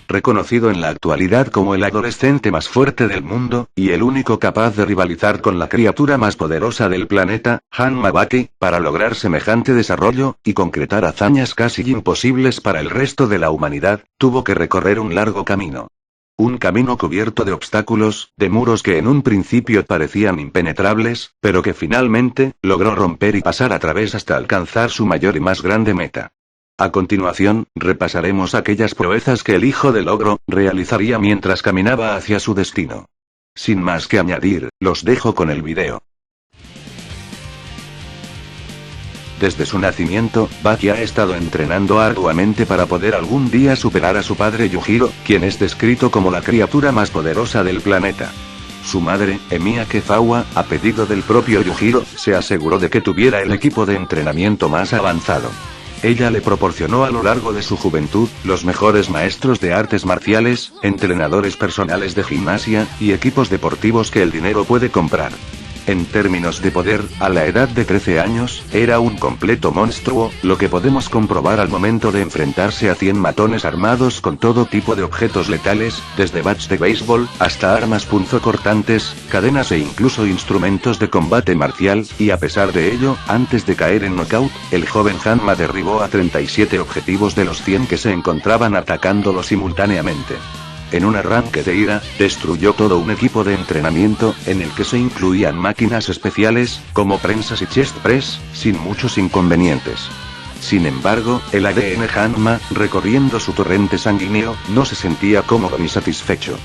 reconocido en la actualidad como el adolescente más fuerte del mundo, y el único capaz de rivalizar con la criatura más poderosa del planeta, Hanma Baki, para lograr semejante desarrollo, y concretar hazañas casi imposibles para el resto de la humanidad, tuvo que recorrer un largo camino. Un camino cubierto de obstáculos, de muros que en un principio parecían impenetrables, pero que finalmente, logró romper y pasar a través hasta alcanzar su mayor y más grande meta. A continuación, repasaremos aquellas proezas que el hijo del ogro realizaría mientras caminaba hacia su destino. Sin más que añadir, los dejo con el video. Desde su nacimiento, Baki ha estado entrenando arduamente para poder algún día superar a su padre Yujiro, quien es descrito como la criatura más poderosa del planeta. Su madre, Emiya Kezawa, a pedido del propio Yujiro, se aseguró de que tuviera el equipo de entrenamiento más avanzado. Ella le proporcionó a lo largo de su juventud, los mejores maestros de artes marciales, entrenadores personales de gimnasia, y equipos deportivos que el dinero puede comprar. En términos de poder, a la edad de 13 años, era un completo monstruo, lo que podemos comprobar al momento de enfrentarse a 100 matones armados con todo tipo de objetos letales, desde bats de béisbol, hasta armas punzocortantes, cadenas e incluso instrumentos de combate marcial, y a pesar de ello, antes de caer en knockout, el joven Hanma derribó a 37 objetivos de los 100 que se encontraban atacándolo simultáneamente. En un arranque de ira, destruyó todo un equipo de entrenamiento, en el que se incluían máquinas especiales, como prensas y chest press, sin muchos inconvenientes. Sin embargo, el ADN Hanma, recorriendo su torrente sanguíneo, no se sentía cómodo ni satisfecho.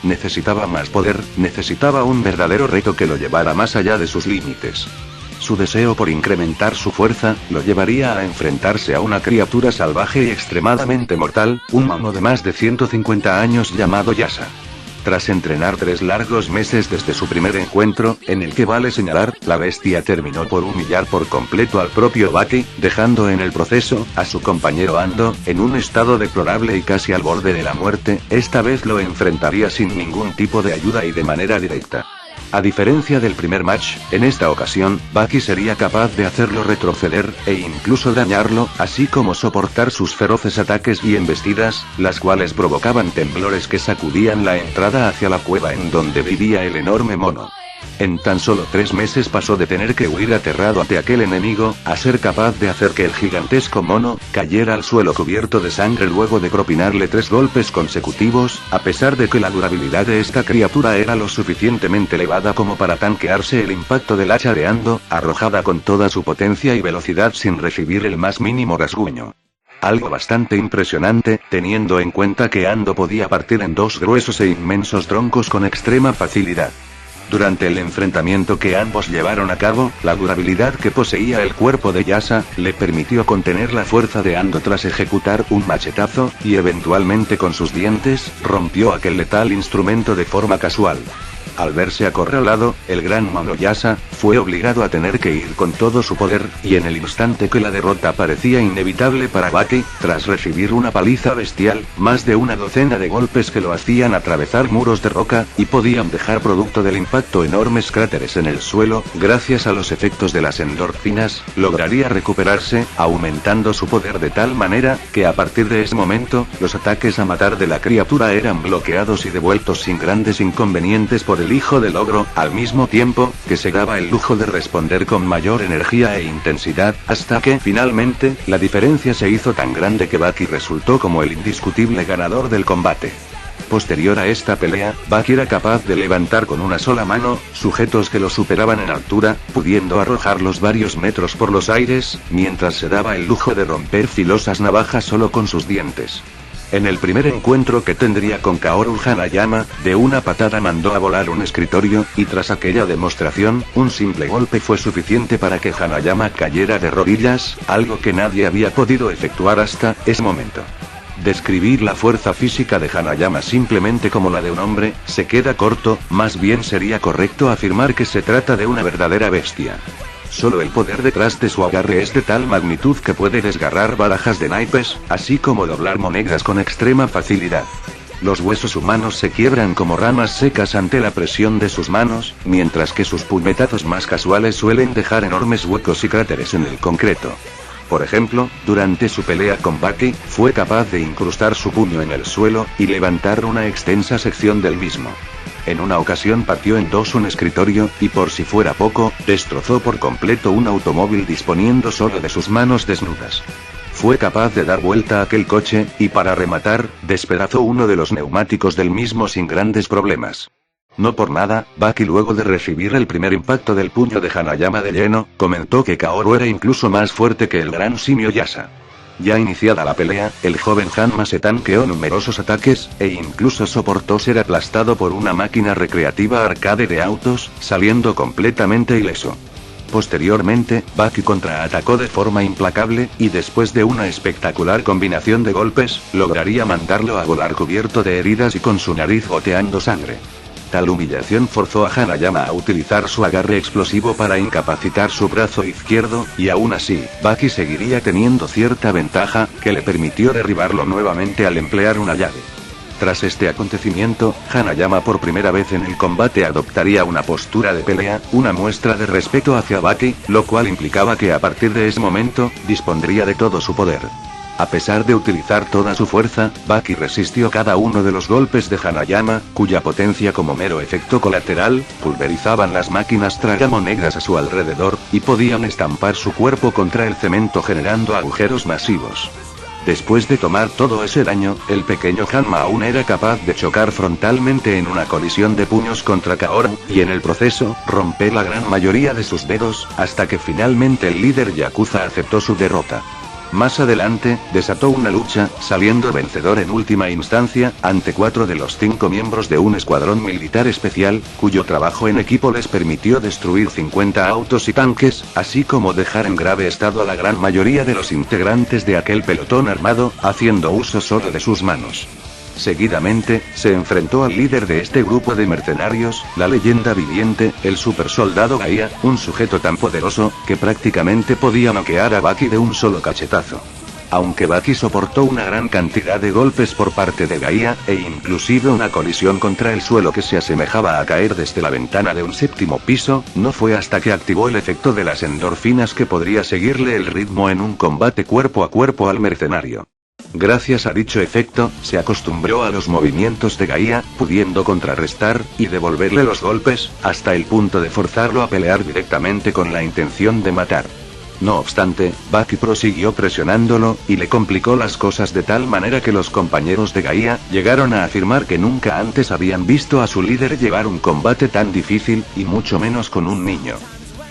Necesitaba más poder, necesitaba un verdadero reto que lo llevara más allá de sus límites. Su deseo por incrementar su fuerza, lo llevaría a enfrentarse a una criatura salvaje y extremadamente mortal, un mono de más de 150 años llamado Yasa. Tras entrenar 3 largos meses desde su primer encuentro, en el que vale señalar, la bestia terminó por humillar por completo al propio Baki, dejando en el proceso, a su compañero Ando, en un estado deplorable y casi al borde de la muerte, esta vez lo enfrentaría sin ningún tipo de ayuda y de manera directa. A diferencia del primer match, en esta ocasión, Baki sería capaz de hacerlo retroceder, e incluso dañarlo, así como soportar sus feroces ataques y embestidas, las cuales provocaban temblores que sacudían la entrada hacia la cueva en donde vivía el enorme mono. En tan solo 3 meses pasó de tener que huir aterrado ante aquel enemigo, a ser capaz de hacer que el gigantesco mono cayera al suelo cubierto de sangre luego de propinarle 3 golpes consecutivos, a pesar de que la durabilidad de esta criatura era lo suficientemente elevada como para tanquearse el impacto del hacha de Ando, arrojada con toda su potencia y velocidad sin recibir el más mínimo rasguño. Algo bastante impresionante, teniendo en cuenta que Ando podía partir en 2 gruesos e inmensos troncos con extrema facilidad. Durante el enfrentamiento que ambos llevaron a cabo, la durabilidad que poseía el cuerpo de Yasa, le permitió contener la fuerza de Ando tras ejecutar un machetazo, y eventualmente con sus dientes, rompió aquel letal instrumento de forma casual. Al verse acorralado, el gran mono Yasa fue obligado a tener que ir con todo su poder, y en el instante que la derrota parecía inevitable para Baki, tras recibir una paliza bestial, más de una docena de golpes que lo hacían atravesar muros de roca, y podían dejar producto del impacto enormes cráteres en el suelo, gracias a los efectos de las endorfinas, lograría recuperarse, aumentando su poder de tal manera, que a partir de ese momento, los ataques a matar de la criatura eran bloqueados y devueltos sin grandes inconvenientes por el hijo del ogro, al mismo tiempo, que se daba el lujo de responder con mayor energía e intensidad, hasta que, finalmente, la diferencia se hizo tan grande que Baki resultó como el indiscutible ganador del combate. Posterior a esta pelea, Baki era capaz de levantar con una sola mano, sujetos que lo superaban en altura, pudiendo arrojarlos varios metros por los aires, mientras se daba el lujo de romper filosas navajas solo con sus dientes. En el primer encuentro que tendría con Kaoru Hanayama, de una patada mandó a volar un escritorio, y tras aquella demostración, un simple golpe fue suficiente para que Hanayama cayera de rodillas, algo que nadie había podido efectuar hasta ese momento. Describir la fuerza física de Hanayama simplemente como la de un hombre, se queda corto, más bien sería correcto afirmar que se trata de una verdadera bestia. Solo el poder detrás de su agarre es de tal magnitud que puede desgarrar barajas de naipes, así como doblar monedas con extrema facilidad. Los huesos humanos se quiebran como ramas secas ante la presión de sus manos, mientras que sus puñetazos más casuales suelen dejar enormes huecos y cráteres en el concreto. Por ejemplo, durante su pelea con Baki, fue capaz de incrustar su puño en el suelo, y levantar una extensa sección del mismo. En una ocasión partió en dos un escritorio, y por si fuera poco, destrozó por completo un automóvil disponiendo solo de sus manos desnudas. Fue capaz de dar vuelta a aquel coche, y para rematar, despedazó uno de los neumáticos del mismo sin grandes problemas. No por nada, Baki, luego de recibir el primer impacto del puño de Hanayama de lleno, comentó que Kaoru era incluso más fuerte que el gran simio Yasa. Ya iniciada la pelea, el joven Hanma se tanqueó numerosos ataques, e incluso soportó ser aplastado por una máquina recreativa arcade de autos, saliendo completamente ileso. Posteriormente, Baki contraatacó de forma implacable, y después de una espectacular combinación de golpes, lograría mandarlo a volar cubierto de heridas y con su nariz goteando sangre. Tal humillación forzó a Hanayama a utilizar su agarre explosivo para incapacitar su brazo izquierdo, y aún así, Baki seguiría teniendo cierta ventaja, que le permitió derribarlo nuevamente al emplear una llave. Tras este acontecimiento, Hanayama por primera vez en el combate adoptaría una postura de pelea, una muestra de respeto hacia Baki, lo cual implicaba que a partir de ese momento, dispondría de todo su poder. A pesar de utilizar toda su fuerza, Baki resistió cada uno de los golpes de Hanayama, cuya potencia como mero efecto colateral, pulverizaban las máquinas tragamonedas a su alrededor, y podían estampar su cuerpo contra el cemento generando agujeros masivos. Después de tomar todo ese daño, el pequeño Hanma aún era capaz de chocar frontalmente en una colisión de puños contra Kaoru, y en el proceso, romper la gran mayoría de sus dedos, hasta que finalmente el líder Yakuza aceptó su derrota. Más adelante, desató una lucha, saliendo vencedor en última instancia, ante 4 de los 5 miembros de un escuadrón militar especial, cuyo trabajo en equipo les permitió destruir 50 autos y tanques, así como dejar en grave estado a la gran mayoría de los integrantes de aquel pelotón armado, haciendo uso solo de sus manos. Seguidamente, se enfrentó al líder de este grupo de mercenarios, la leyenda viviente, el super soldado Gaia, un sujeto tan poderoso, que prácticamente podía noquear a Baki de un solo cachetazo. Aunque Baki soportó una gran cantidad de golpes por parte de Gaia, e inclusive una colisión contra el suelo que se asemejaba a caer desde la ventana de un 7º piso, no fue hasta que activó el efecto de las endorfinas que podría seguirle el ritmo en un combate cuerpo a cuerpo al mercenario. Gracias a dicho efecto, se acostumbró a los movimientos de Gaia, pudiendo contrarrestar, y devolverle los golpes, hasta el punto de forzarlo a pelear directamente con la intención de matar. No obstante, Baki prosiguió presionándolo, y le complicó las cosas de tal manera que los compañeros de Gaia, llegaron a afirmar que nunca antes habían visto a su líder llevar un combate tan difícil, y mucho menos con un niño.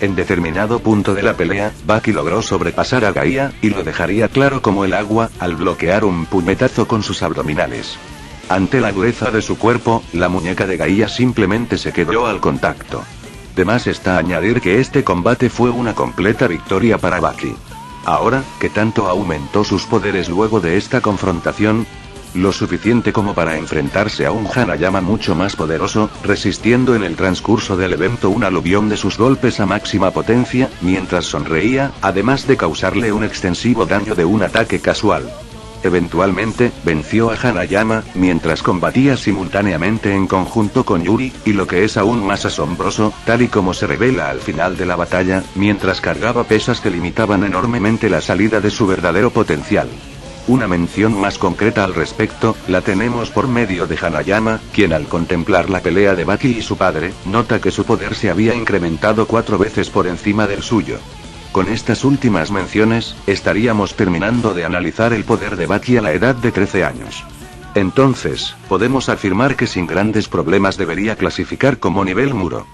En determinado punto de la pelea, Baki logró sobrepasar a Gaia, y lo dejaría claro como el agua, al bloquear un puñetazo con sus abdominales. Ante la dureza de su cuerpo, la muñeca de Gaia simplemente se quebró al contacto. De más está añadir que este combate fue una completa victoria para Baki. Ahora, que tanto aumentó sus poderes luego de esta confrontación, lo suficiente como para enfrentarse a un Hanayama mucho más poderoso, resistiendo en el transcurso del evento un aluvión de sus golpes a máxima potencia, mientras sonreía, además de causarle un extensivo daño de un ataque casual. Eventualmente, venció a Hanayama, mientras combatía simultáneamente en conjunto con Yuri, y lo que es aún más asombroso, tal y como se revela al final de la batalla, mientras cargaba pesas que limitaban enormemente la salida de su verdadero potencial. Una mención más concreta al respecto, la tenemos por medio de Hanayama, quien al contemplar la pelea de Baki y su padre, nota que su poder se había incrementado 4 veces por encima del suyo. Con estas últimas menciones, estaríamos terminando de analizar el poder de Baki a la edad de 13 años. Entonces, podemos afirmar que sin grandes problemas debería clasificar como nivel muro.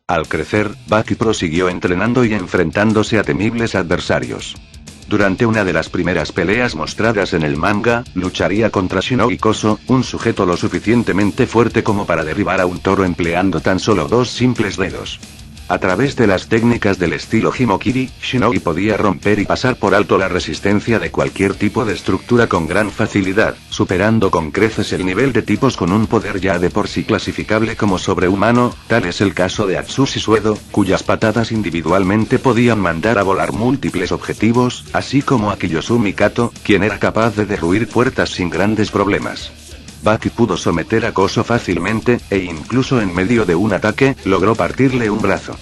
Al crecer, Baki prosiguió entrenando y enfrentándose a temibles adversarios. Durante una de las primeras peleas mostradas en el manga, lucharía contra Shinogi Koso, un sujeto lo suficientemente fuerte como para derribar a un toro empleando tan solo 2 simples dedos. A través de las técnicas del estilo Himokiri, Shinogi podía romper y pasar por alto la resistencia de cualquier tipo de estructura con gran facilidad, superando con creces el nivel de tipos con un poder ya de por sí clasificable como sobrehumano. Tal es el caso de Atsushi Suedo, cuyas patadas individualmente podían mandar a volar múltiples objetivos, así como a Kiyosumi Kato, quien era capaz de derruir puertas sin grandes problemas. Baki pudo someter a Koso fácilmente, e incluso en medio de un ataque, logró partirle un brazo.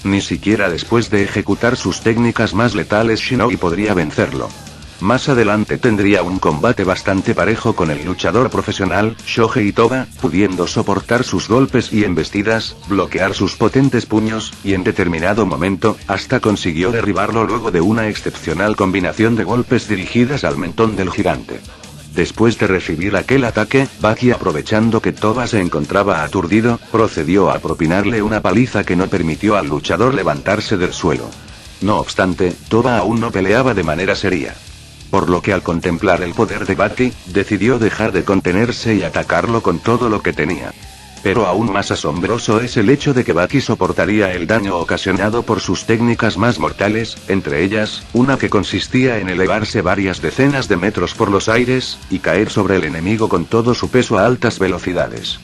Ni siquiera después de ejecutar sus técnicas más letales Shinobi podría vencerlo. Más adelante tendría un combate bastante parejo con el luchador profesional, Shohei Toba, pudiendo soportar sus golpes y embestidas, bloquear sus potentes puños, y en determinado momento, hasta consiguió derribarlo luego de una excepcional combinación de golpes dirigidas al mentón del gigante. Después de recibir aquel ataque, Baki, aprovechando que Toba se encontraba aturdido, procedió a propinarle una paliza que no permitió al luchador levantarse del suelo. No obstante, Toba aún no peleaba de manera seria. Por lo que al contemplar el poder de Baki, decidió dejar de contenerse y atacarlo con todo lo que tenía. Pero aún más asombroso es el hecho de que Baki soportaría el daño ocasionado por sus técnicas más mortales, entre ellas, una que consistía en elevarse varias decenas de metros por los aires, y caer sobre el enemigo con todo su peso a altas velocidades.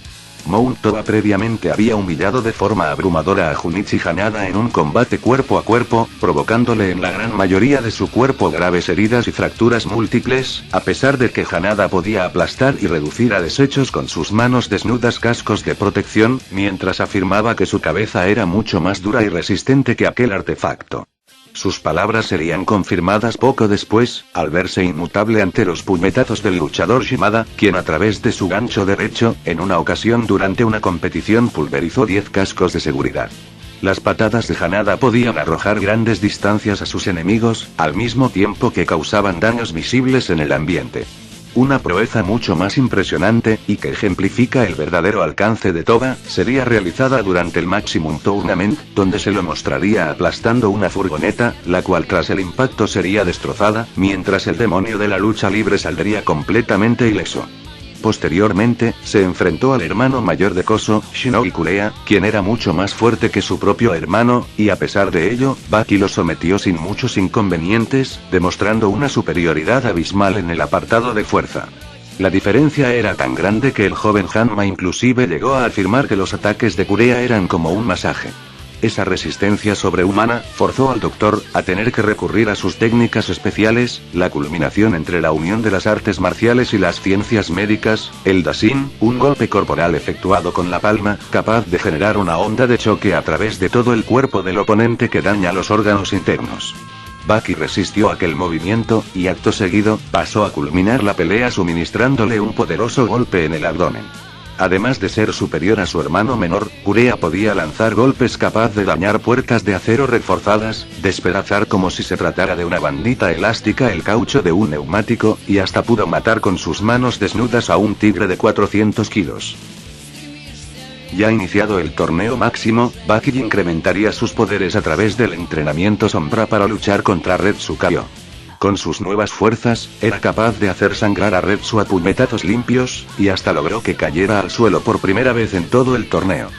Mount Toba previamente había humillado de forma abrumadora a Junichi Hanada en un combate cuerpo a cuerpo, provocándole en la gran mayoría de su cuerpo graves heridas y fracturas múltiples, a pesar de que Hanada podía aplastar y reducir a desechos con sus manos desnudas cascos de protección, mientras afirmaba que su cabeza era mucho más dura y resistente que aquel artefacto. Sus palabras serían confirmadas poco después, al verse inmutable ante los puñetazos del luchador Shimada, quien a través de su gancho derecho, en una ocasión durante una competición pulverizó 10 cascos de seguridad. Las patadas de Hanada podían arrojar grandes distancias a sus enemigos, al mismo tiempo que causaban daños visibles en el ambiente. Una proeza mucho más impresionante, y que ejemplifica el verdadero alcance de Toba, sería realizada durante el Maximum Tournament, donde se lo mostraría aplastando una furgoneta, la cual tras el impacto sería destrozada, mientras el demonio de la lucha libre saldría completamente ileso. Posteriormente, se enfrentó al hermano mayor de Koso, Shinobi Kureha, quien era mucho más fuerte que su propio hermano, y a pesar de ello, Baki lo sometió sin muchos inconvenientes, demostrando una superioridad abismal en el apartado de fuerza. La diferencia era tan grande que el joven Hanma inclusive llegó a afirmar que los ataques de Kureha eran como un masaje. Esa resistencia sobrehumana forzó al doctor a tener que recurrir a sus técnicas especiales, la culminación entre la unión de las artes marciales y las ciencias médicas, el Dasin, un golpe corporal efectuado con la palma, capaz de generar una onda de choque a través de todo el cuerpo del oponente que daña los órganos internos. Baki resistió aquel movimiento, y acto seguido, pasó a culminar la pelea suministrándole un poderoso golpe en el abdomen. Además de ser superior a su hermano menor, Kureha podía lanzar golpes capaz de dañar puertas de acero reforzadas, despedazar como si se tratara de una bandita elástica el caucho de un neumático, y hasta pudo matar con sus manos desnudas a un tigre de 400 kilos. Ya iniciado el torneo máximo, Baki incrementaría sus poderes a través del entrenamiento sombra para luchar contra Red Tsukayo. Con sus nuevas fuerzas, era capaz de hacer sangrar a Retsu a puñetazos limpios, y hasta logró que cayera al suelo por primera vez en todo el torneo.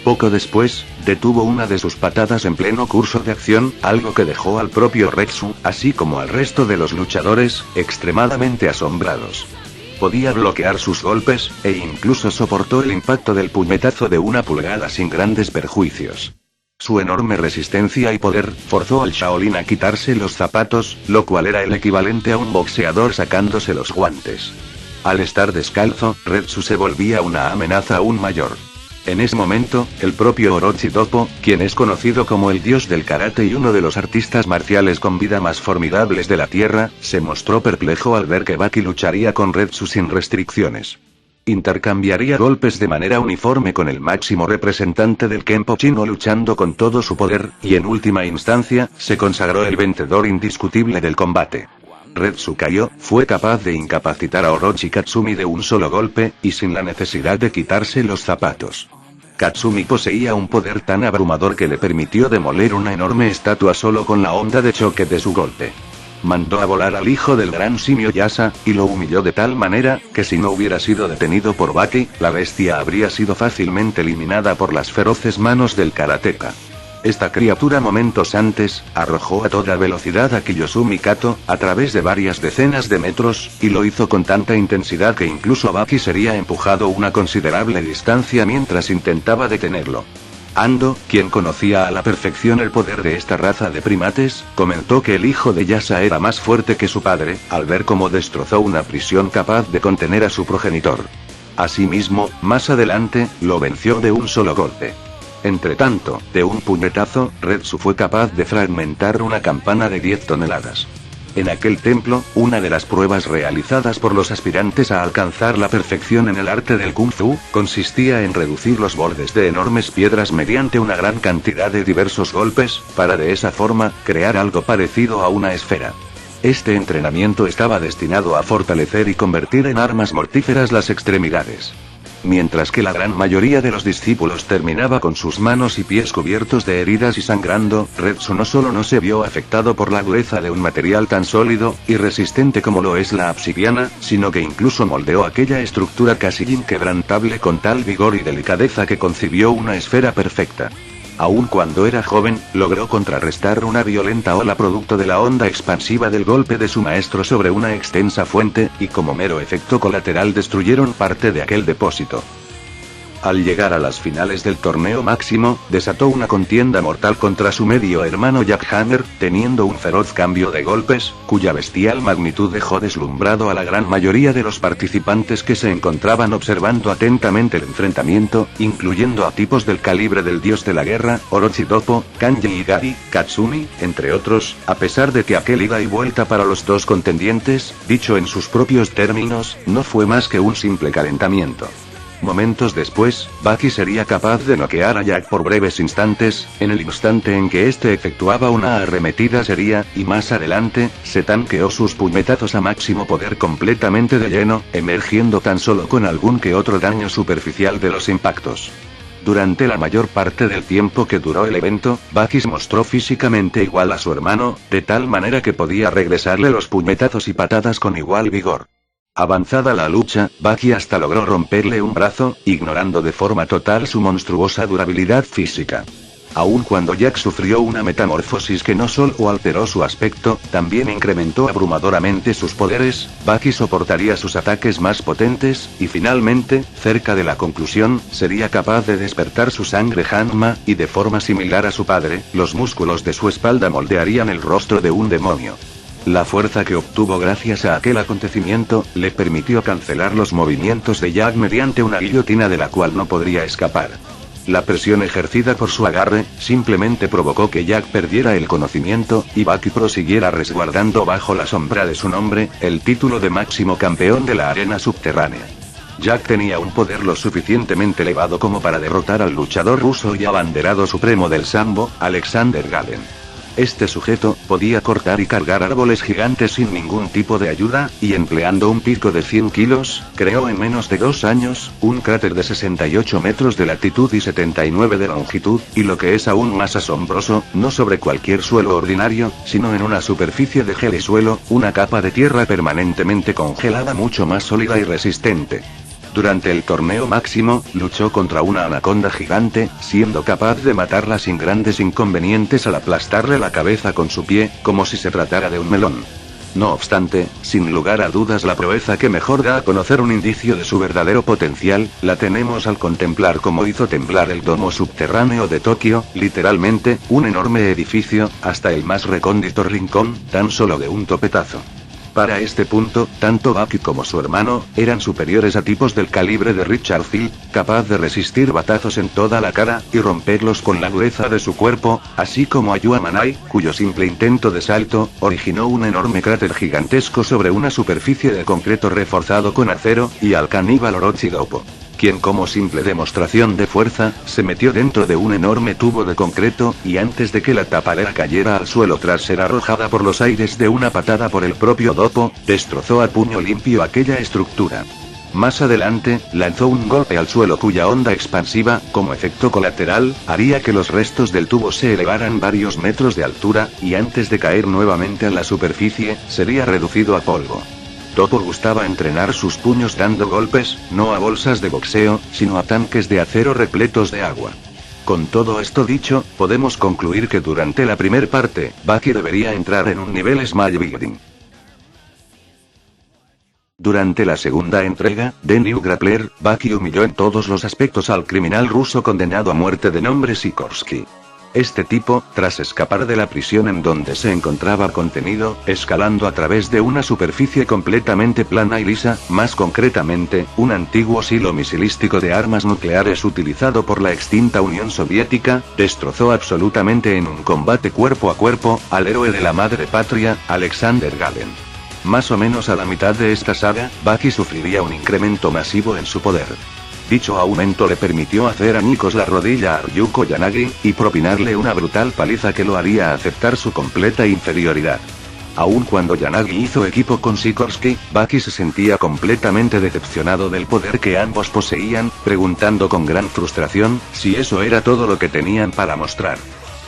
Poco después, detuvo una de sus patadas en pleno curso de acción, algo que dejó al propio Retsu, así como al resto de los luchadores, extremadamente asombrados. Podía bloquear sus golpes, e incluso soportó el impacto del puñetazo de una pulgada sin grandes perjuicios. Su enorme resistencia y poder forzó al Shaolin a quitarse los zapatos, lo cual era el equivalente a un boxeador sacándose los guantes. Al estar descalzo, Retsu se volvía una amenaza aún mayor. En ese momento, el propio Orochi Doppo, quien es conocido como el dios del karate y uno de los artistas marciales con vida más formidables de la tierra, se mostró perplejo al ver que Baki lucharía con Retsu sin restricciones. Intercambiaría golpes de manera uniforme con el máximo representante del Kenpo chino luchando con todo su poder, y en última instancia, se consagró el vencedor indiscutible del combate. Retsu Kaio fue capaz de incapacitar a Orochi Katsumi de un solo golpe, y sin la necesidad de quitarse los zapatos. Katsumi poseía un poder tan abrumador que le permitió demoler una enorme estatua solo con la onda de choque de su golpe. Mandó a volar al hijo del gran simio Yasa, y lo humilló de tal manera, que si no hubiera sido detenido por Baki, la bestia habría sido fácilmente eliminada por las feroces manos del karateka. Esta criatura momentos antes, arrojó a toda velocidad a Kiyosumi Kato, a través de varias decenas de metros, y lo hizo con tanta intensidad que incluso Baki sería empujado una considerable distancia mientras intentaba detenerlo. Ando, quien conocía a la perfección el poder de esta raza de primates, comentó que el hijo de Yasa era más fuerte que su padre, al ver cómo destrozó una prisión capaz de contener a su progenitor. Asimismo, más adelante, lo venció de un solo golpe. Entretanto, de un puñetazo, Retsu fue capaz de fragmentar una campana de 10 toneladas. En aquel templo, una de las pruebas realizadas por los aspirantes a alcanzar la perfección en el arte del Kung Fu, consistía en reducir los bordes de enormes piedras mediante una gran cantidad de diversos golpes, para de esa forma, crear algo parecido a una esfera. Este entrenamiento estaba destinado a fortalecer y convertir en armas mortíferas las extremidades. Mientras que la gran mayoría de los discípulos terminaba con sus manos y pies cubiertos de heridas y sangrando, Retsu no solo no se vio afectado por la dureza de un material tan sólido y resistente como lo es la obsidiana, sino que incluso moldeó aquella estructura casi inquebrantable con tal vigor y delicadeza que concibió una esfera perfecta. Aun cuando era joven, logró contrarrestar una violenta ola producto de la onda expansiva del golpe de su maestro sobre una extensa fuente, y como mero efecto colateral destruyeron parte de aquel depósito. Al llegar a las finales del torneo máximo, desató una contienda mortal contra su medio hermano Jack Hammer, teniendo un feroz cambio de golpes, cuya bestial magnitud dejó deslumbrado a la gran mayoría de los participantes que se encontraban observando atentamente el enfrentamiento, incluyendo a tipos del calibre del dios de la guerra, Orochi Doppo, Kanji Igari, Katsumi, entre otros, a pesar de que aquel ida y vuelta para los dos contendientes, dicho en sus propios términos, no fue más que un simple calentamiento. Momentos después, Baki sería capaz de noquear a Jack por breves instantes, en el instante en que éste efectuaba una arremetida seria, y más adelante, se tanqueó sus puñetazos a máximo poder completamente de lleno, emergiendo tan solo con algún que otro daño superficial de los impactos. Durante la mayor parte del tiempo que duró el evento, Baki se mostró físicamente igual a su hermano, de tal manera que podía regresarle los puñetazos y patadas con igual vigor. Avanzada la lucha, Baki hasta logró romperle un brazo, ignorando de forma total su monstruosa durabilidad física. Aun cuando Jack sufrió una metamorfosis que no solo alteró su aspecto, también incrementó abrumadoramente sus poderes, Baki soportaría sus ataques más potentes, y finalmente, cerca de la conclusión, sería capaz de despertar su sangre Hanma, y de forma similar a su padre, los músculos de su espalda moldearían el rostro de un demonio. La fuerza que obtuvo gracias a aquel acontecimiento, le permitió cancelar los movimientos de Jack mediante una guillotina de la cual no podría escapar. La presión ejercida por su agarre, simplemente provocó que Jack perdiera el conocimiento, y Baki prosiguiera resguardando bajo la sombra de su nombre, el título de máximo campeón de la arena subterránea. Jack tenía un poder lo suficientemente elevado como para derrotar al luchador ruso y abanderado supremo del sambo, Alexander Galen. Este sujeto, podía cortar y cargar árboles gigantes sin ningún tipo de ayuda, y empleando un pico de 100 kilos, creó en menos de 2 años, un cráter de 68 metros de latitud y 79 de longitud, y lo que es aún más asombroso, no sobre cualquier suelo ordinario, sino en una superficie de gelesuelo, una capa de tierra permanentemente congelada mucho más sólida y resistente. Durante el torneo máximo, luchó contra una anaconda gigante, siendo capaz de matarla sin grandes inconvenientes al aplastarle la cabeza con su pie, como si se tratara de un melón. No obstante, sin lugar a dudas la proeza que mejor da a conocer un indicio de su verdadero potencial, la tenemos al contemplar cómo hizo temblar el domo subterráneo de Tokio, literalmente, un enorme edificio, hasta el más recóndito rincón, tan solo de un topetazo. Para este punto, tanto Baki como su hermano, eran superiores a tipos del calibre de Richard Field, capaz de resistir batazos en toda la cara, y romperlos con la dureza de su cuerpo, así como a Yua Manai, cuyo simple intento de salto, originó un enorme cráter gigantesco sobre una superficie de concreto reforzado con acero, y al caníbal Orochi Doppo, quien como simple demostración de fuerza, se metió dentro de un enorme tubo de concreto, y antes de que la tapadera cayera al suelo tras ser arrojada por los aires de una patada por el propio Doppo, destrozó a puño limpio aquella estructura. Más adelante, lanzó un golpe al suelo cuya onda expansiva, como efecto colateral, haría que los restos del tubo se elevaran varios metros de altura, y antes de caer nuevamente a la superficie, sería reducido a polvo. Doppo gustaba entrenar sus puños dando golpes, no a bolsas de boxeo, sino a tanques de acero repletos de agua. Con todo esto dicho, podemos concluir que durante la primer parte, Baki debería entrar en un nivel Smash Beginning. Durante la segunda entrega, The New Grappler, Baki humilló en todos los aspectos al criminal ruso condenado a muerte de nombre Sikorsky. Este tipo, tras escapar de la prisión en donde se encontraba contenido, escalando a través de una superficie completamente plana y lisa, más concretamente, un antiguo silo misilístico de armas nucleares utilizado por la extinta Unión Soviética, destrozó absolutamente en un combate cuerpo a cuerpo, al héroe de la madre patria, Alexander Galen. Más o menos a la mitad de esta saga, Baki sufriría un incremento masivo en su poder. Dicho aumento le permitió hacer añicos la rodilla a Ryuko Yanagi, y propinarle una brutal paliza que lo haría aceptar su completa inferioridad. Aun cuando Yanagi hizo equipo con Sikorsky, Baki se sentía completamente decepcionado del poder que ambos poseían, preguntando con gran frustración, si eso era todo lo que tenían para mostrar.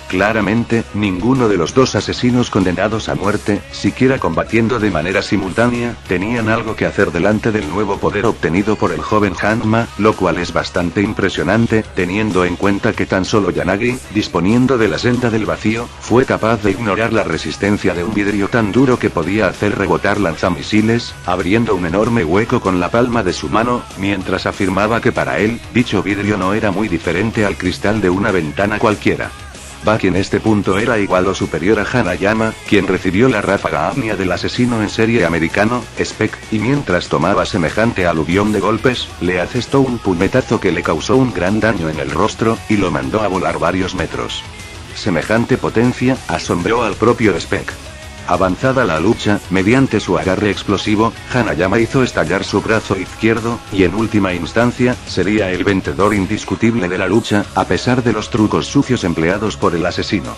Claramente, ninguno de los dos asesinos condenados a muerte, siquiera combatiendo de manera simultánea, tenían algo que hacer delante del nuevo poder obtenido por el joven Hanma, lo cual es bastante impresionante, teniendo en cuenta que tan solo Yanagi, disponiendo de la senda del vacío, fue capaz de ignorar la resistencia de un vidrio tan duro que podía hacer rebotar lanzamisiles, abriendo un enorme hueco con la palma de su mano, mientras afirmaba que para él, dicho vidrio no era muy diferente al cristal de una ventana cualquiera. Baki en este punto era igual o superior a Hanayama, quien recibió la ráfaga ágnea del asesino en serie americano, Speck, y mientras tomaba semejante aluvión de golpes, le asestó un puñetazo que le causó un gran daño en el rostro, y lo mandó a volar varios metros. Semejante potencia, asombró al propio Speck. Avanzada la lucha, mediante su agarre explosivo, Hanayama hizo estallar su brazo izquierdo, y en última instancia, sería el vencedor indiscutible de la lucha, a pesar de los trucos sucios empleados por el asesino.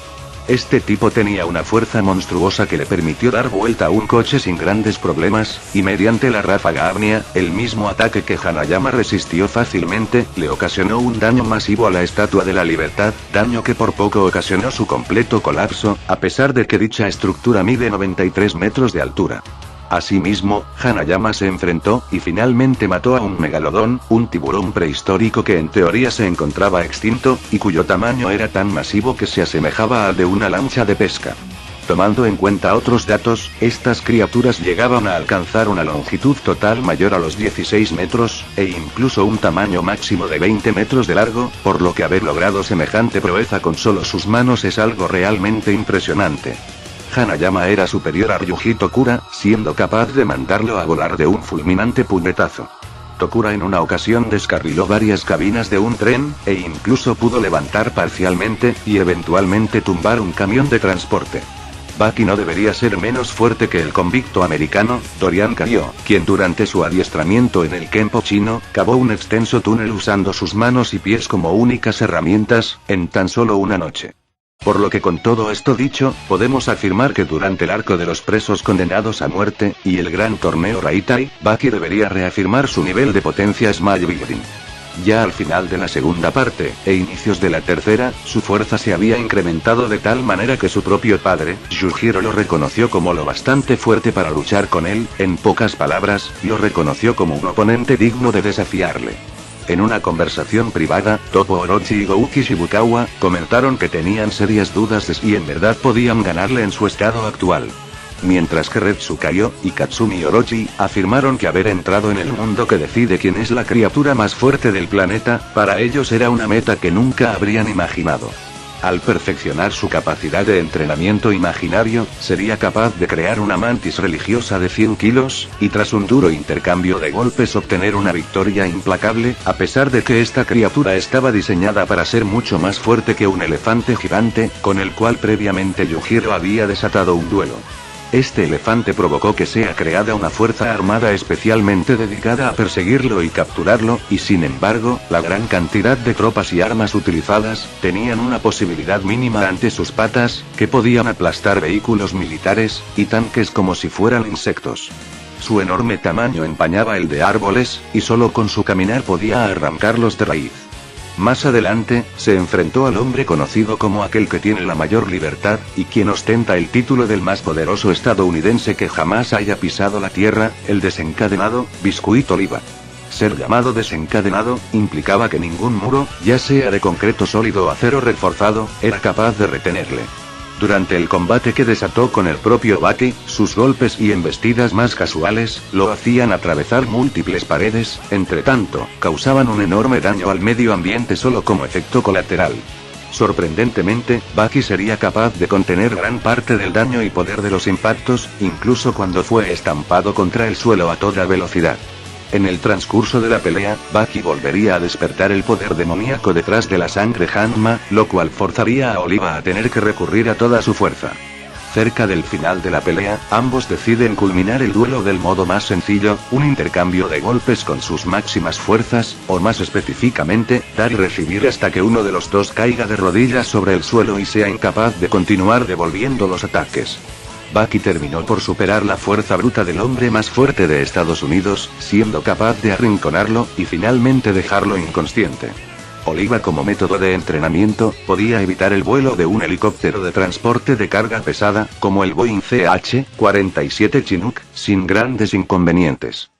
Este tipo tenía una fuerza monstruosa que le permitió dar vuelta a un coche sin grandes problemas, y mediante la ráfaga ágnea, el mismo ataque que Hanayama resistió fácilmente, le ocasionó un daño masivo a la Estatua de la Libertad, daño que por poco ocasionó su completo colapso, a pesar de que dicha estructura mide 93 metros de altura. Asimismo, Hanayama se enfrentó, y finalmente mató a un megalodón, un tiburón prehistórico que en teoría se encontraba extinto, y cuyo tamaño era tan masivo que se asemejaba al de una lancha de pesca. Tomando en cuenta otros datos, estas criaturas llegaban a alcanzar una longitud total mayor a los 16 metros, e incluso un tamaño máximo de 20 metros de largo, por lo que haber logrado semejante proeza con solo sus manos es algo realmente impresionante. Hanayama era superior a Ryuji Tokura, siendo capaz de mandarlo a volar de un fulminante puñetazo. Tokura en una ocasión descarriló varias cabinas de un tren, e incluso pudo levantar parcialmente, y eventualmente tumbar un camión de transporte. Baki no debería ser menos fuerte que el convicto americano, Dorian Kaiō, quien durante su adiestramiento en el Kenpo chino, cavó un extenso túnel usando sus manos y pies como únicas herramientas, en tan solo una noche. Por lo que con todo esto dicho, podemos afirmar que durante el arco de los presos condenados a muerte, y el gran torneo Raitai, Baki debería reafirmar su nivel de potencia Small Beginning. Ya al final de la segunda parte, e inicios de la tercera, su fuerza se había incrementado de tal manera que su propio padre, Yujiro lo reconoció como lo bastante fuerte para luchar con él, en pocas palabras, lo reconoció como un oponente digno de desafiarle. En una conversación privada, Topo Orochi y Gouki Shibukawa comentaron que tenían serias dudas de si en verdad podían ganarle en su estado actual. Mientras que Retsu Kaiō y Katsumi Orochi afirmaron que haber entrado en el mundo que decide quién es la criatura más fuerte del planeta, para ellos era una meta que nunca habrían imaginado. Al perfeccionar su capacidad de entrenamiento imaginario, sería capaz de crear una mantis religiosa de 100 kilos, y tras un duro intercambio de golpes obtener una victoria implacable, a pesar de que esta criatura estaba diseñada para ser mucho más fuerte que un elefante gigante, con el cual previamente Yujiro había desatado un duelo. Este elefante provocó que sea creada una fuerza armada especialmente dedicada a perseguirlo y capturarlo, y sin embargo, la gran cantidad de tropas y armas utilizadas, tenían una posibilidad mínima ante sus patas, que podían aplastar vehículos militares, y tanques como si fueran insectos. Su enorme tamaño empañaba el de árboles, y solo con su caminar podía arrancarlos de raíz. Más adelante, se enfrentó al hombre conocido como aquel que tiene la mayor libertad, y quien ostenta el título del más poderoso estadounidense que jamás haya pisado la tierra, el desencadenado, Biscuit Oliva. Ser llamado desencadenado, implicaba que ningún muro, ya sea de concreto sólido o acero reforzado, era capaz de retenerle. Durante el combate que desató con el propio Baki, sus golpes y embestidas más casuales, lo hacían atravesar múltiples paredes, entre tanto, causaban un enorme daño al medio ambiente solo como efecto colateral. Sorprendentemente, Baki sería capaz de contener gran parte del daño y poder de los impactos, incluso cuando fue estampado contra el suelo a toda velocidad. En el transcurso de la pelea, Baki volvería a despertar el poder demoníaco detrás de la sangre Hanma, lo cual forzaría a Oliva a tener que recurrir a toda su fuerza. Cerca del final de la pelea, ambos deciden culminar el duelo del modo más sencillo, un intercambio de golpes con sus máximas fuerzas, o más específicamente, dar y recibir hasta que uno de los dos caiga de rodillas sobre el suelo y sea incapaz de continuar devolviendo los ataques. Baki terminó por superar la fuerza bruta del hombre más fuerte de Estados Unidos, siendo capaz de arrinconarlo, y finalmente dejarlo inconsciente. Oliva, como método de entrenamiento, podía evitar el vuelo de un helicóptero de transporte de carga pesada, como el Boeing CH-47 Chinook, sin grandes inconvenientes.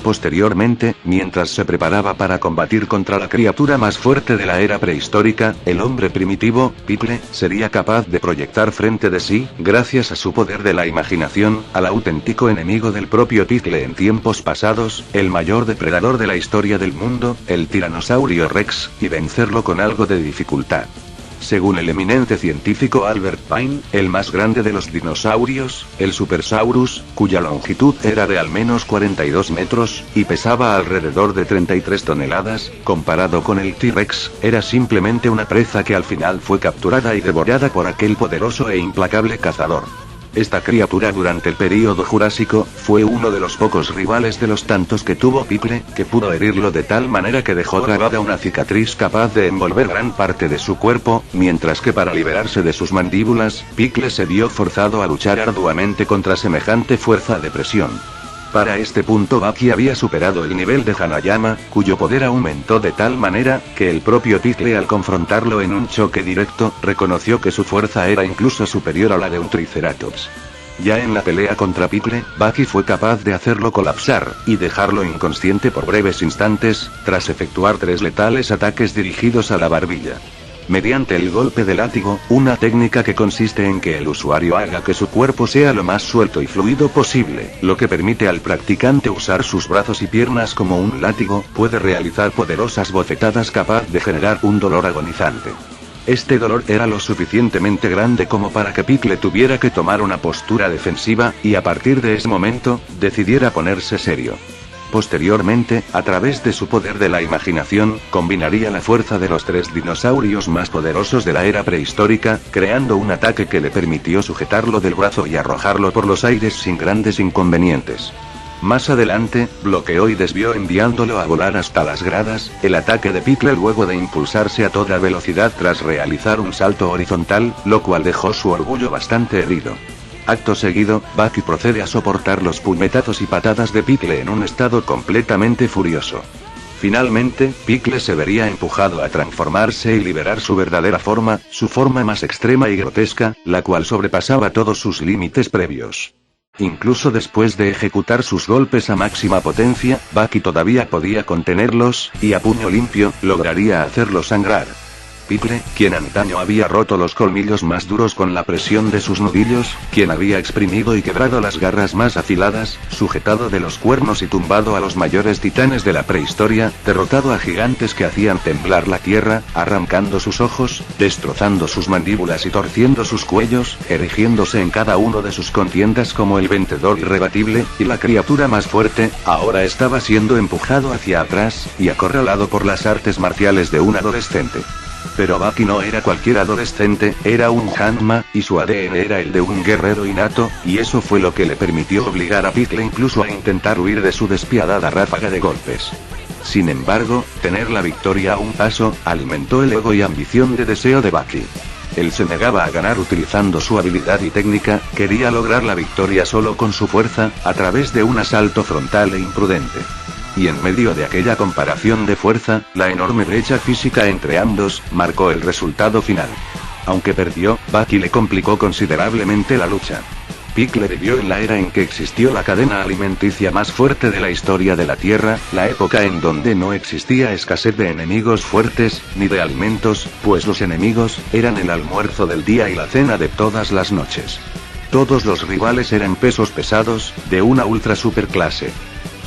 Posteriormente, mientras se preparaba para combatir contra la criatura más fuerte de la era prehistórica, el hombre primitivo, Pickle, sería capaz de proyectar frente de sí, gracias a su poder de la imaginación, al auténtico enemigo del propio Pickle en tiempos pasados, el mayor depredador de la historia del mundo, el Tiranosaurio Rex, y vencerlo con algo de dificultad. Según el eminente científico Albert Pine, el más grande de los dinosaurios, el Supersaurus, cuya longitud era de al menos 42 metros, y pesaba alrededor de 33 toneladas, comparado con el T-Rex, era simplemente una presa que al final fue capturada y devorada por aquel poderoso e implacable cazador. Esta criatura durante el período Jurásico, fue uno de los pocos rivales de los tantos que tuvo Pickle, que pudo herirlo de tal manera que dejó grabada una cicatriz capaz de envolver gran parte de su cuerpo, mientras que para liberarse de sus mandíbulas, Pickle se vio forzado a luchar arduamente contra semejante fuerza de presión. Para este punto Baki había superado el nivel de Hanayama, cuyo poder aumentó de tal manera, que el propio Pickle al confrontarlo en un choque directo, reconoció que su fuerza era incluso superior a la de un Triceratops. Ya en la pelea contra Pickle, Baki fue capaz de hacerlo colapsar, y dejarlo inconsciente por breves instantes, tras efectuar 3 letales ataques dirigidos a la barbilla. Mediante el golpe de látigo, una técnica que consiste en que el usuario haga que su cuerpo sea lo más suelto y fluido posible, lo que permite al practicante usar sus brazos y piernas como un látigo, puede realizar poderosas bofetadas capaz de generar un dolor agonizante. Este dolor era lo suficientemente grande como para que Pickle tuviera que tomar una postura defensiva, y a partir de ese momento, decidiera ponerse serio. Posteriormente, a través de su poder de la imaginación, combinaría la fuerza de los 3 dinosaurios más poderosos de la era prehistórica, creando un ataque que le permitió sujetarlo del brazo y arrojarlo por los aires sin grandes inconvenientes. Más adelante, bloqueó y desvió enviándolo a volar hasta las gradas, el ataque de Pickle luego de impulsarse a toda velocidad tras realizar un salto horizontal, lo cual dejó su orgullo bastante herido. Acto seguido, Baki procede a soportar los puñetazos y patadas de Pickle en un estado completamente furioso. Finalmente, Pickle se vería empujado a transformarse y liberar su verdadera forma, su forma más extrema y grotesca, la cual sobrepasaba todos sus límites previos. Incluso después de ejecutar sus golpes a máxima potencia, Baki todavía podía contenerlos, y a puño limpio, lograría hacerlo sangrar. Pickle, quien antaño había roto los colmillos más duros con la presión de sus nudillos, quien había exprimido y quebrado las garras más afiladas, sujetado de los cuernos y tumbado a los mayores titanes de la prehistoria, derrotado a gigantes que hacían temblar la tierra, arrancando sus ojos, destrozando sus mandíbulas y torciendo sus cuellos, erigiéndose en cada uno de sus contiendas como el vencedor irrebatible, y la criatura más fuerte, ahora estaba siendo empujado hacia atrás, y acorralado por las artes marciales de un adolescente. Pero Baki no era cualquier adolescente, era un Hanma, y su ADN era el de un guerrero innato, y eso fue lo que le permitió obligar a Pickle incluso a intentar huir de su despiadada ráfaga de golpes. Sin embargo, tener la victoria a un paso, alimentó el ego y ambición de deseo de Baki. Él se negaba a ganar utilizando su habilidad y técnica, quería lograr la victoria solo con su fuerza, a través de un asalto frontal e imprudente. Y en medio de aquella comparación de fuerza, la enorme brecha física entre ambos, marcó el resultado final. Aunque perdió, Baki le complicó considerablemente la lucha. Pickle vivió en la era en que existió la cadena alimenticia más fuerte de la historia de la Tierra, la época en donde no existía escasez de enemigos fuertes, ni de alimentos, pues los enemigos, eran el almuerzo del día y la cena de todas las noches. Todos los rivales eran pesos pesados, de una ultra superclase.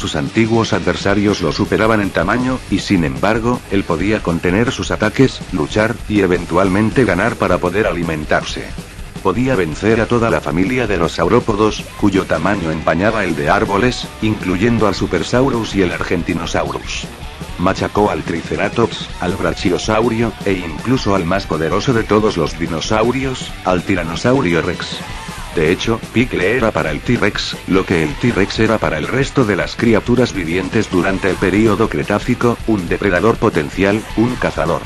sus antiguos adversarios lo superaban en tamaño, y sin embargo, él podía contener sus ataques, luchar, y eventualmente ganar para poder alimentarse. Podía vencer a toda la familia de los saurópodos, cuyo tamaño empañaba el de árboles, incluyendo al Supersaurus y el Argentinosaurus. Machacó al Triceratops, al Brachiosaurio, e incluso al más poderoso de todos los dinosaurios, al Tiranosaurio Rex. De hecho, Pickle era para el T-Rex, lo que el T-Rex era para el resto de las criaturas vivientes durante el período Cretácico, un depredador potencial, un cazador.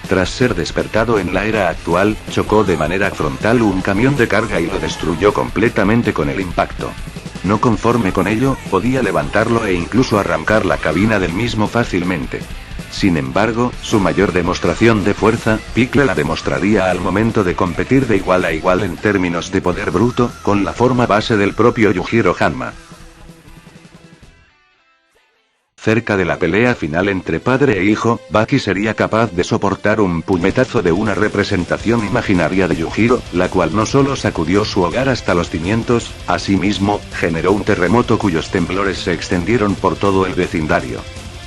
Tras ser despertado en la era actual, chocó de manera frontal un camión de carga y lo destruyó completamente con el impacto. No conforme con ello, podía levantarlo e incluso arrancar la cabina del mismo fácilmente. Sin embargo, su mayor demostración de fuerza, Pickle la demostraría al momento de competir de igual a igual en términos de poder bruto, con la forma base del propio Yujiro Hanma. Cerca de la pelea final entre padre e hijo, Baki sería capaz de soportar un puñetazo de una representación imaginaria de Yujiro, la cual no solo sacudió su hogar hasta los cimientos, asimismo, generó un terremoto cuyos temblores se extendieron por todo el vecindario.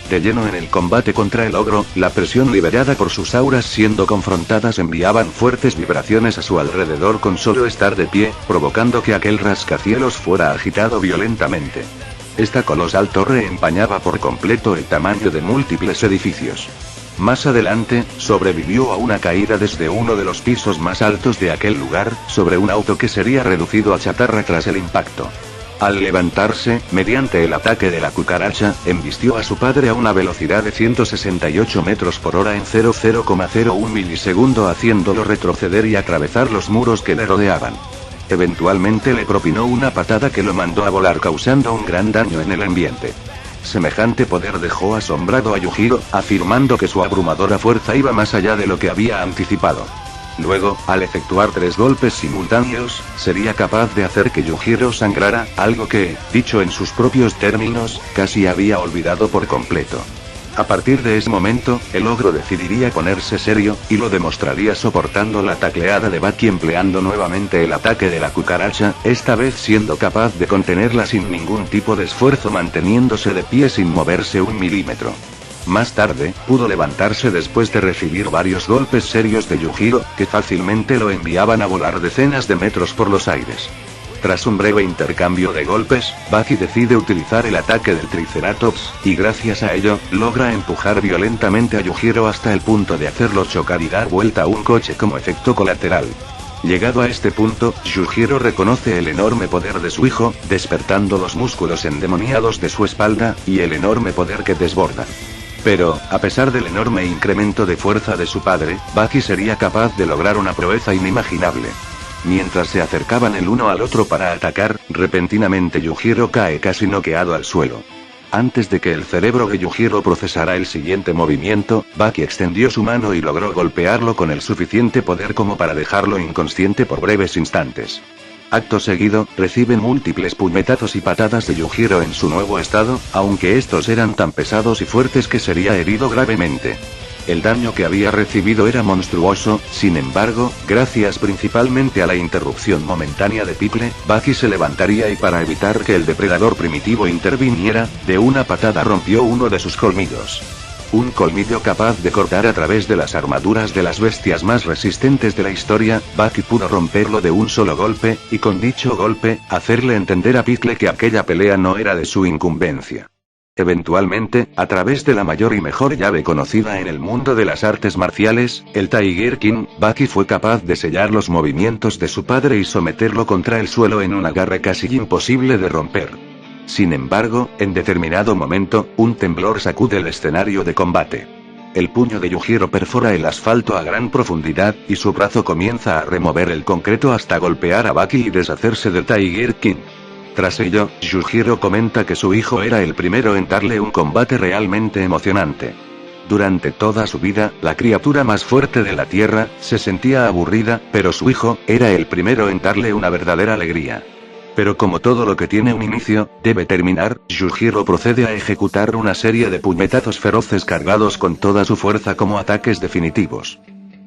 De lleno en el combate contra el ogro, la presión liberada por sus auras siendo confrontadas enviaban fuertes vibraciones a su alrededor con solo estar de pie, provocando que aquel rascacielos fuera agitado violentamente. Esta colosal torre empañaba por completo el tamaño de múltiples edificios. Más adelante, sobrevivió a una caída desde uno de los pisos más altos de aquel lugar, sobre un auto que sería reducido a chatarra tras el impacto. Al levantarse, mediante el ataque de la cucaracha, embistió a su padre a una velocidad de 168 metros por hora en 0,01 milisegundo, haciéndolo retroceder y atravesar los muros que le rodeaban. Eventualmente le propinó una patada que lo mandó a volar, causando un gran daño en el ambiente. Semejante poder dejó asombrado a Yujiro, afirmando que su abrumadora fuerza iba más allá de lo que había anticipado. Luego, al efectuar 3 golpes simultáneos, sería capaz de hacer que Yujiro sangrara, algo que, dicho en sus propios términos, casi había olvidado por completo. A partir de ese momento, el ogro decidiría ponerse serio, y lo demostraría soportando la tacleada de Baki empleando nuevamente el ataque de la cucaracha, esta vez siendo capaz de contenerla sin ningún tipo de esfuerzo, manteniéndose de pie sin moverse un milímetro. Más tarde, pudo levantarse después de recibir varios golpes serios de Yujiro, que fácilmente lo enviaban a volar decenas de metros por los aires. Tras un breve intercambio de golpes, Baki decide utilizar el ataque del Triceratops, y gracias a ello, logra empujar violentamente a Yujiro hasta el punto de hacerlo chocar y dar vuelta a un coche como efecto colateral. Llegado a este punto, Yujiro reconoce el enorme poder de su hijo, despertando los músculos endemoniados de su espalda, y el enorme poder que desborda. Pero, a pesar del enorme incremento de fuerza de su padre, Baki sería capaz de lograr una proeza inimaginable. Mientras se acercaban el uno al otro para atacar, repentinamente Yujiro cae casi noqueado al suelo. Antes de que el cerebro de Yujiro procesara el siguiente movimiento, Baki extendió su mano y logró golpearlo con el suficiente poder como para dejarlo inconsciente por breves instantes. Acto seguido, recibe múltiples puñetazos y patadas de Yujiro en su nuevo estado, aunque estos eran tan pesados y fuertes que sería herido gravemente. El daño que había recibido era monstruoso, sin embargo, gracias principalmente a la interrupción momentánea de Pickle, Baki se levantaría y para evitar que el depredador primitivo interviniera, de una patada rompió uno de sus colmillos. Un colmillo capaz de cortar a través de las armaduras de las bestias más resistentes de la historia, Baki pudo romperlo de un solo golpe, y con dicho golpe, hacerle entender a Pickle que aquella pelea no era de su incumbencia. Eventualmente, a través de la mayor y mejor llave conocida en el mundo de las artes marciales, el Tiger King, Baki fue capaz de sellar los movimientos de su padre y someterlo contra el suelo en un agarre casi imposible de romper. Sin embargo, en determinado momento, un temblor sacude el escenario de combate. El puño de Yujiro perfora el asfalto a gran profundidad, y su brazo comienza a remover el concreto hasta golpear a Baki y deshacerse del Tiger King. Tras ello, Yujiro comenta que su hijo era el primero en darle un combate realmente emocionante. Durante toda su vida, la criatura más fuerte de la Tierra, se sentía aburrida, pero su hijo, era el primero en darle una verdadera alegría. Pero como todo lo que tiene un inicio, debe terminar, Yujiro procede a ejecutar una serie de puñetazos feroces cargados con toda su fuerza como ataques definitivos.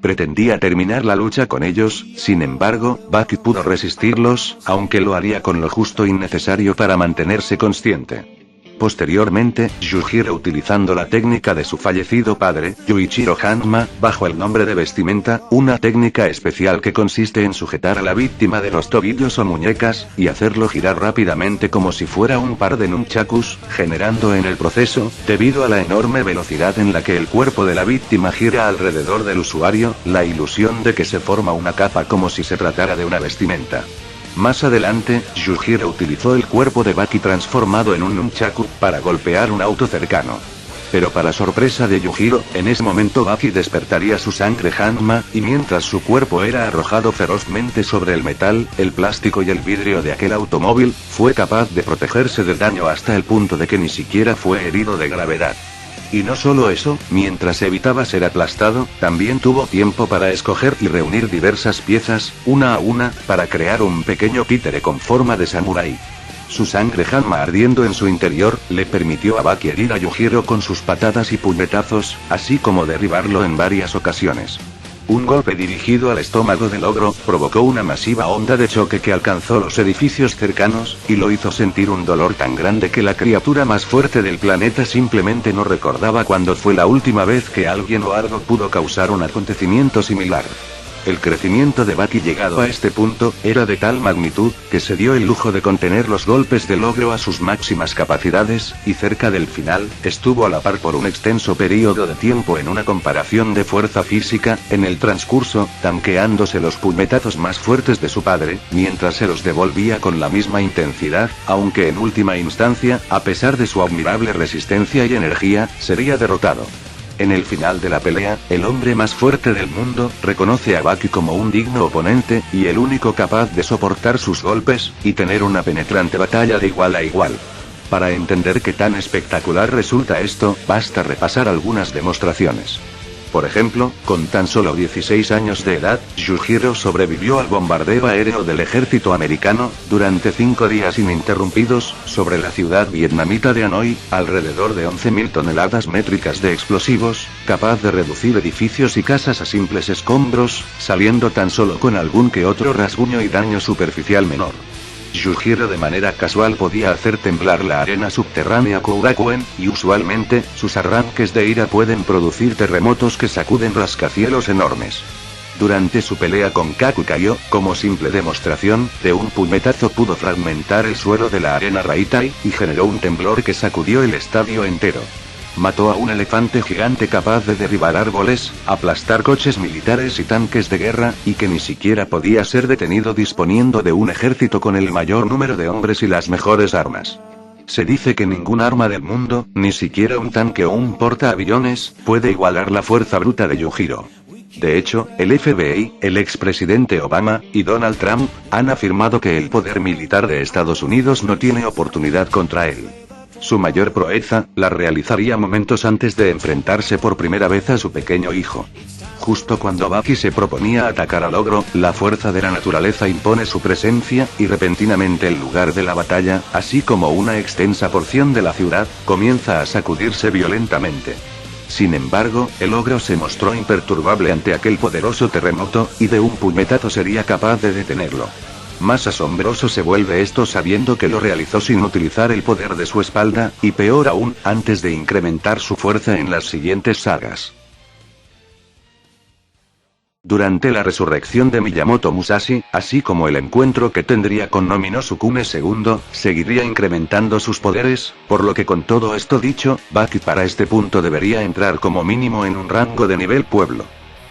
Pretendía terminar la lucha con ellos, sin embargo, Baki pudo resistirlos, aunque lo haría con lo justo y necesario para mantenerse consciente. Posteriormente, Yujiro, utilizando la técnica de su fallecido padre, Yuichiro Hanma, bajo el nombre de vestimenta, una técnica especial que consiste en sujetar a la víctima de los tobillos o muñecas, y hacerlo girar rápidamente como si fuera un par de nunchakus, generando en el proceso, debido a la enorme velocidad en la que el cuerpo de la víctima gira alrededor del usuario, la ilusión de que se forma una capa como si se tratara de una vestimenta. Más adelante, Yujiro utilizó el cuerpo de Baki transformado en un nunchaku, para golpear un auto cercano. Pero para sorpresa de Yujiro, en ese momento Baki despertaría su sangre Hanma, y mientras su cuerpo era arrojado ferozmente sobre el metal, el plástico y el vidrio de aquel automóvil, fue capaz de protegerse del daño hasta el punto de que ni siquiera fue herido de gravedad. Y no solo eso, mientras evitaba ser aplastado, también tuvo tiempo para escoger y reunir diversas piezas, una a una, para crear un pequeño títere con forma de samurái. Su sangre Hanma ardiendo en su interior, le permitió a Baki herir a Yujiro con sus patadas y puñetazos, así como derribarlo en varias ocasiones. Un golpe dirigido al estómago del ogro, provocó una masiva onda de choque que alcanzó los edificios cercanos, y lo hizo sentir un dolor tan grande que la criatura más fuerte del planeta simplemente no recordaba cuándo fue la última vez que alguien o algo pudo causar un acontecimiento similar. El crecimiento de Baki llegado a este punto, era de tal magnitud, que se dio el lujo de contener los golpes del ogro a sus máximas capacidades, y cerca del final, estuvo a la par por un extenso período de tiempo en una comparación de fuerza física, en el transcurso, tanqueándose los puñetazos más fuertes de su padre, mientras se los devolvía con la misma intensidad, aunque en última instancia, a pesar de su admirable resistencia y energía, sería derrotado. En el final de la pelea, el hombre más fuerte del mundo, reconoce a Baki como un digno oponente, y el único capaz de soportar sus golpes, y tener una penetrante batalla de igual a igual. Para entender qué tan espectacular resulta esto, basta repasar algunas demostraciones. Por ejemplo, con tan solo 16 años de edad, Yujiro sobrevivió al bombardeo aéreo del ejército americano, durante 5 días ininterrumpidos, sobre la ciudad vietnamita de Hanoi, alrededor de 11.000 toneladas métricas de explosivos, capaz de reducir edificios y casas a simples escombros, saliendo tan solo con algún que otro rasguño y daño superficial menor. Yujiro de manera casual podía hacer temblar la arena subterránea Korakuen, y usualmente, sus arranques de ira pueden producir terremotos que sacuden rascacielos enormes. Durante su pelea con Kakukayo, como simple demostración, de un puñetazo pudo fragmentar el suelo de la arena Raitai, y generó un temblor que sacudió el estadio entero. Mató a un elefante gigante capaz de derribar árboles, aplastar coches militares y tanques de guerra, y que ni siquiera podía ser detenido disponiendo de un ejército con el mayor número de hombres y las mejores armas. Se dice que ningún arma del mundo, ni siquiera un tanque o un portaaviones, puede igualar la fuerza bruta de Yujiro. De hecho, el FBI, el expresidente Obama, y Donald Trump, han afirmado que el poder militar de Estados Unidos no tiene oportunidad contra él. Su mayor proeza, la realizaría momentos antes de enfrentarse por primera vez a su pequeño hijo. Justo cuando Baki se proponía atacar al ogro, la fuerza de la naturaleza impone su presencia, y repentinamente el lugar de la batalla, así como una extensa porción de la ciudad, comienza a sacudirse violentamente. Sin embargo, el ogro se mostró imperturbable ante aquel poderoso terremoto, y de un puñetazo sería capaz de detenerlo. Más asombroso se vuelve esto sabiendo que lo realizó sin utilizar el poder de su espalda, y peor aún, antes de incrementar su fuerza en las siguientes sagas. Durante la resurrección de Miyamoto Musashi, así como el encuentro que tendría con Nomino Sukune II, seguiría incrementando sus poderes, por lo que con todo esto dicho, Baki para este punto debería entrar como mínimo en un rango de nivel pueblo.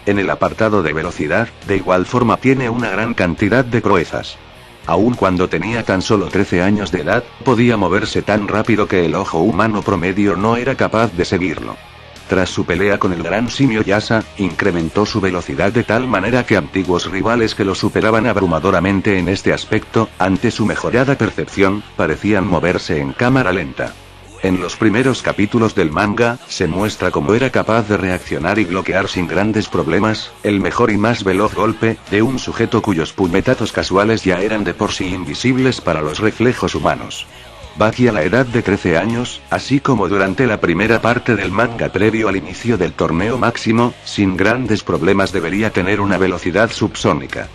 En el apartado de velocidad, de igual forma tiene una gran cantidad de proezas. Aun cuando tenía tan solo 13 años de edad, podía moverse tan rápido que el ojo humano promedio no era capaz de seguirlo. Tras su pelea con el gran simio Yasa, incrementó su velocidad de tal manera que antiguos rivales que lo superaban abrumadoramente en este aspecto, ante su mejorada percepción, parecían moverse en cámara lenta. En los primeros capítulos del manga, se muestra cómo era capaz de reaccionar y bloquear sin grandes problemas, el mejor y más veloz golpe, de un sujeto cuyos puñetazos casuales ya eran de por sí invisibles para los reflejos humanos. Baki a la edad de 13 años, así como durante la primera parte del manga previo al inicio del torneo máximo, sin grandes problemas debería tener una velocidad subsónica.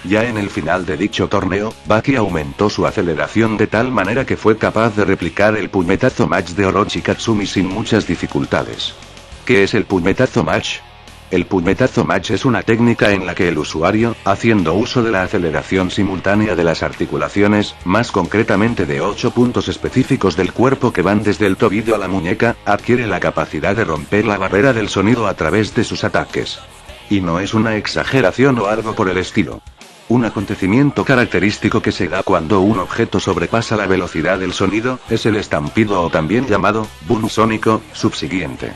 Ya en el final de dicho torneo, Baki aumentó su aceleración de tal manera que fue capaz de replicar el puñetazo match de Orochi Katsumi sin muchas dificultades. ¿Qué es el puñetazo match? El puñetazo match es una técnica en la que el usuario, haciendo uso de la aceleración simultánea de las articulaciones, más concretamente de 8 puntos específicos del cuerpo que van desde el tobillo a la muñeca, adquiere la capacidad de romper la barrera del sonido a través de sus ataques. Y no es una exageración o algo por el estilo. Un acontecimiento característico que se da cuando un objeto sobrepasa la velocidad del sonido, es el estampido o también llamado boom sónico subsiguiente.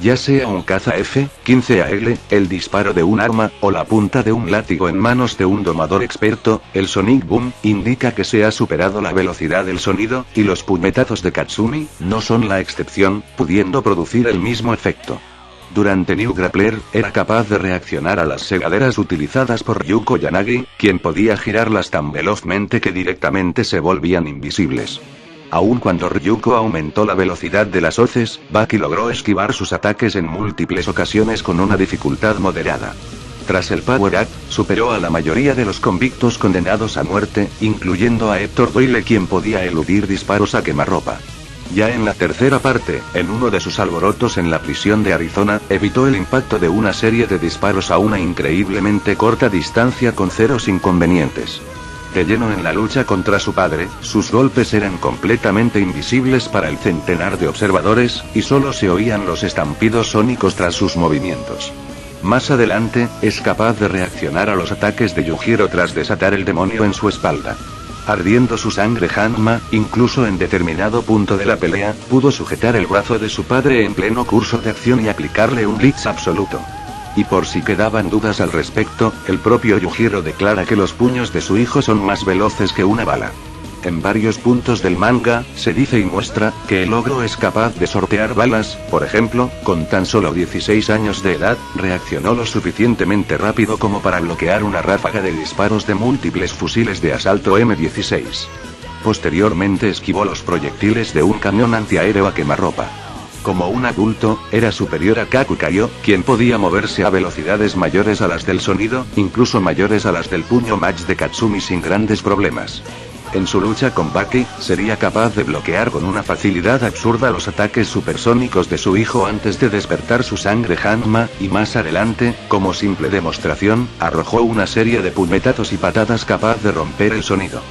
Ya sea un caza F-15AL, el disparo de un arma, o la punta de un látigo en manos de un domador experto, el Sonic Boom indica que se ha superado la velocidad del sonido, y los puñetazos de Katsumi no son la excepción, pudiendo producir el mismo efecto. Durante New Grappler, era capaz de reaccionar a las segaderas utilizadas por Ryuko Yanagi, quien podía girarlas tan velozmente que directamente se volvían invisibles. Aun cuando Ryuko aumentó la velocidad de las hoces, Baki logró esquivar sus ataques en múltiples ocasiones con una dificultad moderada. Tras el Power Up, superó a la mayoría de los convictos condenados a muerte, incluyendo a Hector Doyle, quien podía eludir disparos a quemarropa. Ya en la tercera parte, en uno de sus alborotos en la prisión de Arizona, evitó el impacto de una serie de disparos a una increíblemente corta distancia con ceros inconvenientes. De lleno en la lucha contra su padre, sus golpes eran completamente invisibles para el centenar de observadores, y solo se oían los estampidos sónicos tras sus movimientos. Más adelante, es capaz de reaccionar a los ataques de Yujiro tras desatar el demonio en su espalda. Ardiendo su sangre, Hanma, incluso en determinado punto de la pelea, pudo sujetar el brazo de su padre en pleno curso de acción y aplicarle un blitz absoluto. Y por si quedaban dudas al respecto, el propio Yujiro declara que los puños de su hijo son más veloces que una bala. En varios puntos del manga, se dice y muestra, que el ogro es capaz de sortear balas. Por ejemplo, con tan solo 16 años de edad, reaccionó lo suficientemente rápido como para bloquear una ráfaga de disparos de múltiples fusiles de asalto M16. Posteriormente esquivó los proyectiles de un camión antiaéreo a quemarropa. Como un adulto, era superior a Kakukayo, quien podía moverse a velocidades mayores a las del sonido, incluso mayores a las del puño match de Katsumi sin grandes problemas. En su lucha con Baki, sería capaz de bloquear con una facilidad absurda los ataques supersónicos de su hijo antes de despertar su sangre Hanma, y más adelante, como simple demostración, arrojó una serie de puñetazos y patadas capaz de romper el sonido.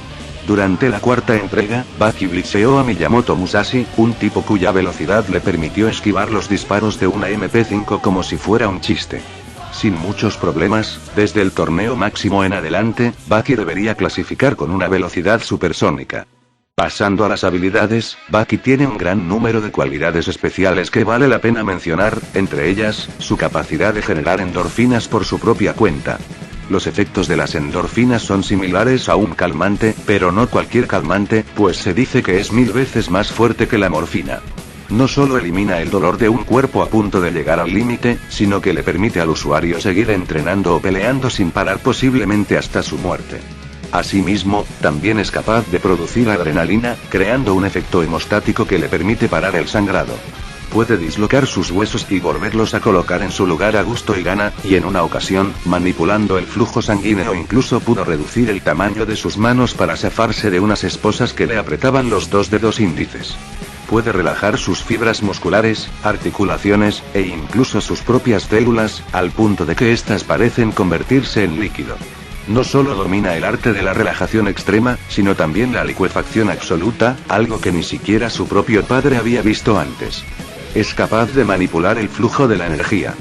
Durante la cuarta entrega, Baki blitzeó a Miyamoto Musashi, un tipo cuya velocidad le permitió esquivar los disparos de una MP5 como si fuera un chiste. Sin muchos problemas, desde el torneo máximo en adelante, Baki debería clasificar con una velocidad supersónica. Pasando a las habilidades, Baki tiene un gran número de cualidades especiales que vale la pena mencionar, entre ellas, su capacidad de generar endorfinas por su propia cuenta. Los efectos de las endorfinas son similares a un calmante, pero no cualquier calmante, pues se dice que es 1000 veces más fuerte que la morfina. No solo elimina el dolor de un cuerpo a punto de llegar al límite, sino que le permite al usuario seguir entrenando o peleando sin parar posiblemente hasta su muerte. Asimismo, también es capaz de producir adrenalina, creando un efecto hemostático que le permite parar el sangrado. Puede dislocar sus huesos y volverlos a colocar en su lugar a gusto y gana, y en una ocasión, manipulando el flujo sanguíneo incluso pudo reducir el tamaño de sus manos para zafarse de unas esposas que le apretaban los 2 dedos índices. Puede relajar sus fibras musculares, articulaciones, e incluso sus propias células, al punto de que éstas parecen convertirse en líquido. No solo domina el arte de la relajación extrema, sino también la licuefacción absoluta, algo que ni siquiera su propio padre había visto antes. Es capaz de manipular el flujo de la energía.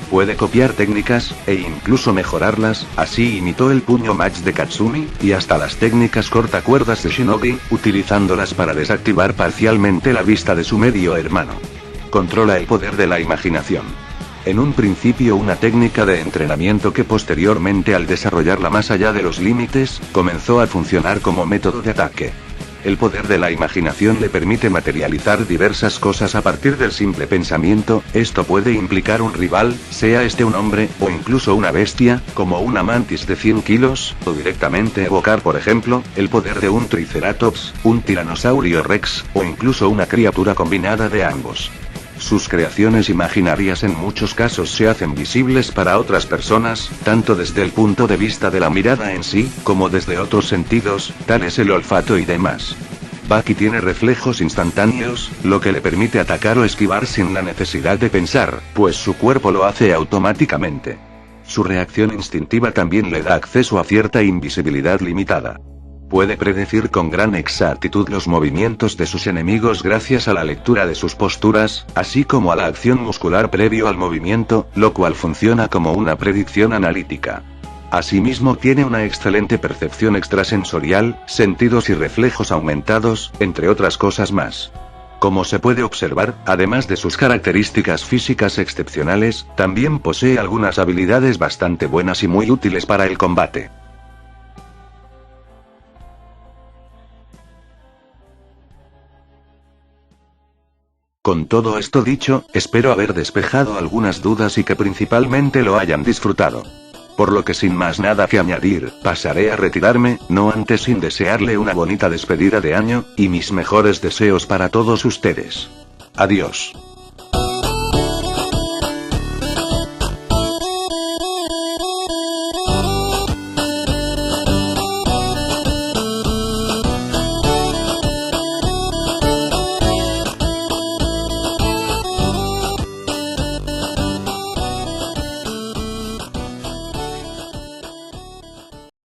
Puede copiar técnicas, e incluso mejorarlas, así imitó el puño match de Katsumi, y hasta las técnicas cortacuerdas de Shinobi, utilizándolas para desactivar parcialmente la vista de su medio hermano. Controla el poder de la imaginación. En un principio una técnica de entrenamiento que posteriormente al desarrollarla más allá de los límites, comenzó a funcionar como método de ataque. El poder de la imaginación le permite materializar diversas cosas a partir del simple pensamiento. Esto puede implicar un rival, sea este un hombre, o incluso una bestia, como una mantis de 100 kilos, o directamente evocar por ejemplo, el poder de un triceratops, un tiranosaurio rex, o incluso una criatura combinada de ambos. Sus creaciones imaginarias en muchos casos se hacen visibles para otras personas, tanto desde el punto de vista de la mirada en sí, como desde otros sentidos, tales el olfato y demás. Baki tiene reflejos instantáneos, lo que le permite atacar o esquivar sin la necesidad de pensar, pues su cuerpo lo hace automáticamente. Su reacción instintiva también le da acceso a cierta invisibilidad limitada. Puede predecir con gran exactitud los movimientos de sus enemigos gracias a la lectura de sus posturas, así como a la acción muscular previo al movimiento, lo cual funciona como una predicción analítica. Asimismo tiene una excelente percepción extrasensorial, sentidos y reflejos aumentados, entre otras cosas más. Como se puede observar, además de sus características físicas excepcionales, también posee algunas habilidades bastante buenas y muy útiles para el combate. Con todo esto dicho, espero haber despejado algunas dudas y que principalmente lo hayan disfrutado. Por lo que sin más nada que añadir, pasaré a retirarme, no antes sin desearle una bonita despedida de año, y mis mejores deseos para todos ustedes. Adiós.